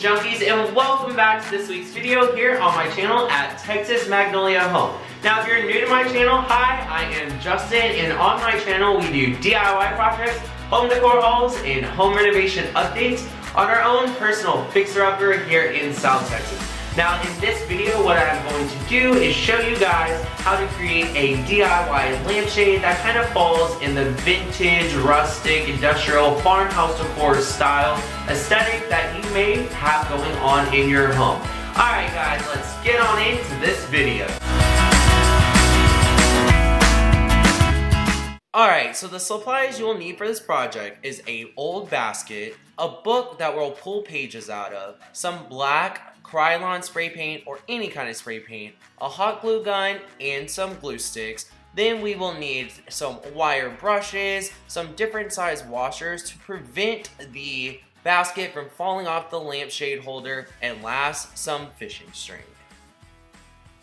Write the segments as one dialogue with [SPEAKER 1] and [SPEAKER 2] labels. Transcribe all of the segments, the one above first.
[SPEAKER 1] Greetings junkies and welcome back to this week's video here on my channel at Texas Magnolia Home. Now if you're new to my channel, hi, I am Justin, and on my channel we do DIY projects, home decor hauls, and home renovation updates on our own personal fixer-upper here in South Texas. Now in this video what I'm going to do is show you guys how to create a DIY lampshade that kind of falls in the vintage, rustic, industrial, farmhouse decor style aesthetic that you may have going on in your home. Alright guys, let's get on into this video. Alright, so the supplies you will need for this project is an old basket, a book that we'll pull pages out of, some black Krylon spray paint or any kind of spray paint, a hot glue gun, and some glue sticks. Then we will need some wire brushes, some different size washers to prevent the basket from falling off the lampshade holder, and last, some fishing string.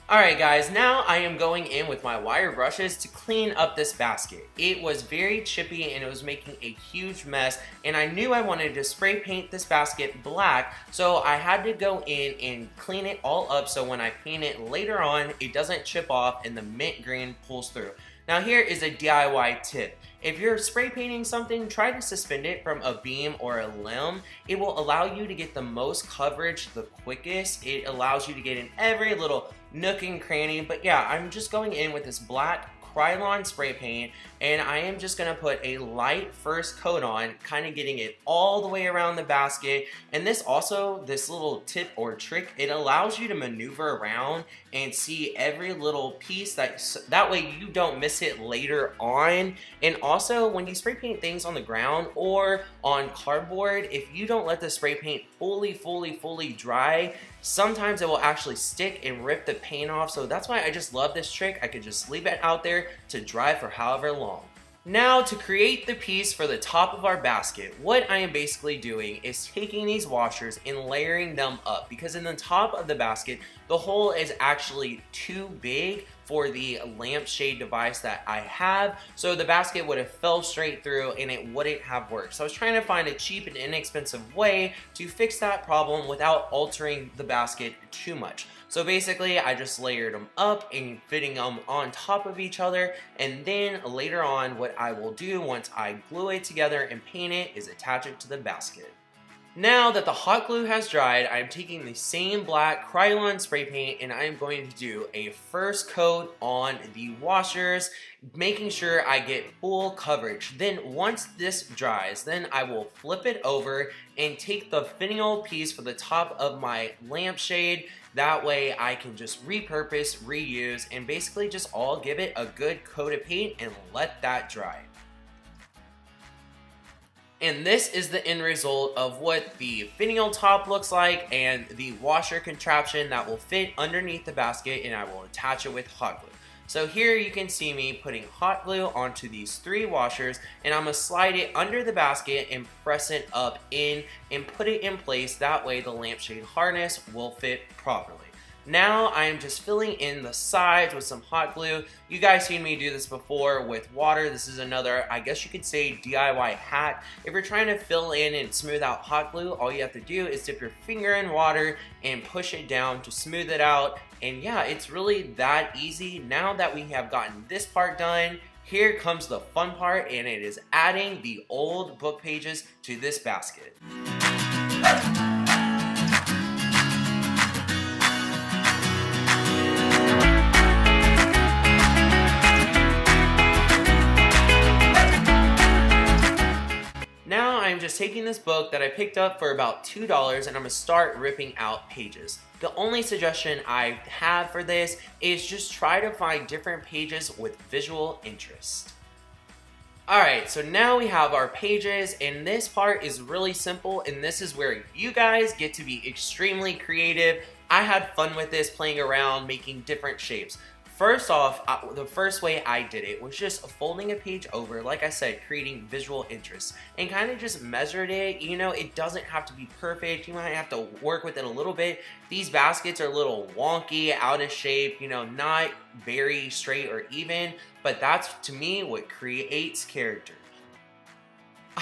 [SPEAKER 1] Alright guys, now I am going in with my wire brushes to clean up this basket. It was very chippy and it was making a huge mess, and I knew I wanted to spray paint this basket black, so I had to go in and clean it all up so when I paint it later on, it doesn't chip off and the mint green pulls through. Now here is a DIY tip. If you're spray painting something, try to suspend it from a beam or a limb. It will allow you to get the most coverage the quickest. It allows you to get in every little nook and cranny. But yeah, I'm just going in with this black Krylon spray paint, and I am just gonna put a light first coat on, kind of getting it all the way around the basket. And this little tip or trick, it allows you to maneuver around and see every little piece, that way you don't miss it later on. And also when you spray paint things on the ground or on cardboard, if you don't let the spray paint fully dry, sometimes it will actually stick and rip the paint off. So that's why I just love this trick. I could just leave it out there to dry for however long. Now to create the piece for the top of our basket, what I am basically doing is taking these washers and layering them up, because in the top of the basket, the hole is actually too big for the lampshade device that I have, so the basket would have fell straight through and it wouldn't have worked. So I was trying to find a cheap and inexpensive way to fix that problem without altering the basket too much. So basically I just layered them up and fitting them on top of each other, and then later on what I will do once I glue it together and paint it is attach it to the basket. Now that the hot glue has dried, I'm taking the same black Krylon spray paint and I'm going to do a first coat on the washers, making sure I get full coverage. Then once this dries, then I will flip it over and take the finial piece for the top of my lampshade. That way I can just repurpose, reuse, and basically just all give it a good coat of paint and let that dry. And this is the end result of what the finial top looks like and the washer contraption that will fit underneath the basket, and I will attach it with hot glue. So here you can see me putting hot glue onto these 3 washers, and I'm going to slide it under the basket and press it up in and put it in place. That way the lampshade harness will fit properly. Now I am just filling in the sides with some hot glue. You guys seen me do this before with water. This is another, I guess you could say, DIY hack. If you're trying to fill in and smooth out hot glue, all you have to do is dip your finger in water and push it down to smooth it out. And yeah, it's really that easy. Now that we have gotten this part done, here comes the fun part, and it is adding the old book pages to this basket. I'm just taking this book that I picked up for about $2 and I'm going to start ripping out pages. The only suggestion I have for this is just try to find different pages with visual interest. Alright, so now we have our pages, and this part is really simple, and this is where you guys get to be extremely creative. I had fun with this, playing around, making different shapes. First off, the first way I did it was just folding a page over, like I said, creating visual interest, and kind of just measured it. You know, it doesn't have to be perfect. You might have to work with it a little bit. These baskets are a little wonky, out of shape, you know, not very straight or even, but that's, to me, what creates character.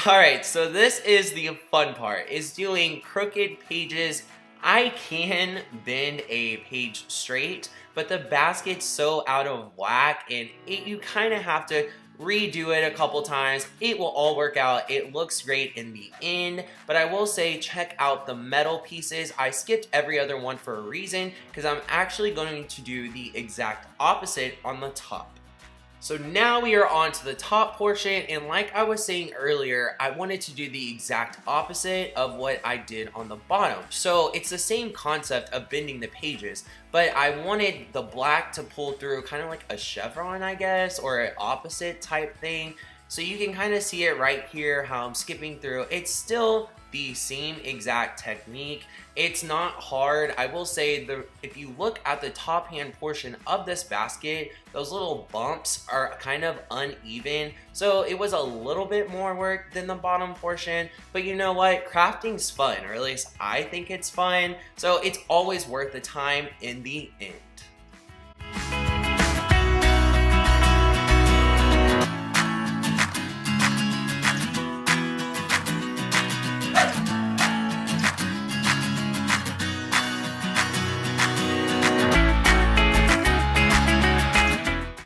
[SPEAKER 1] Alright, so this is the fun part, is doing crooked pages. I can bend a page straight, but the basket's so out of whack and you kind of have to redo it a couple times. It will all work out. It looks great in the end, but I will say check out the metal pieces. I skipped every other one for a reason because I'm actually going to do the exact opposite on the top. So now we are on to the top portion, and like I was saying earlier, I wanted to do the exact opposite of what I did on the bottom. So it's the same concept of bending the pages, but I wanted the black to pull through kind of like a chevron, I guess, or an opposite type thing. So you can kind of see it right here, how I'm skipping through. It's still the same exact technique. It's not hard. I will say if you look at the top hand portion of this basket, those little bumps are kind of uneven. So it was a little bit more work than the bottom portion, but you know what? Crafting's fun, or at least I think it's fun. So it's always worth the time in the end.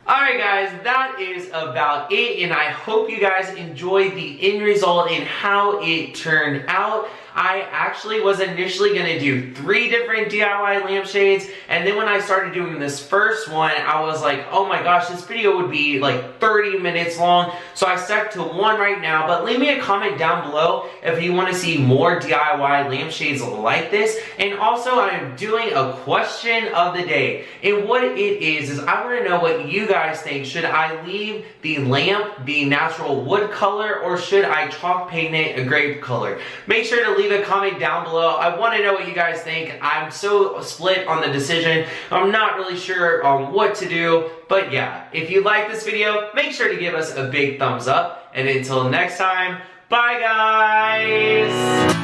[SPEAKER 1] Alright guys, that is about it, and I hope you guys enjoyed the end result and how it turned out. I actually was initially going to do 3 different DIY lampshades, and then when I started doing this first one, I was like, oh my gosh, this video would be like 30 minutes long, so I stuck to one right now. But leave me a comment down below if you want to see more DIY lampshades like this. And also, I'm doing a question of the day, and what it is I want to know what you guys think. Should I leave the lamp the natural wood color, or should I chalk paint it a grape color? Make sure to leave a comment down below. I want to know what you guys think. I'm so split on the decision. I'm not really sure on what to do, but yeah, if you like this video, make sure to give us a big thumbs up, and until next time, bye guys!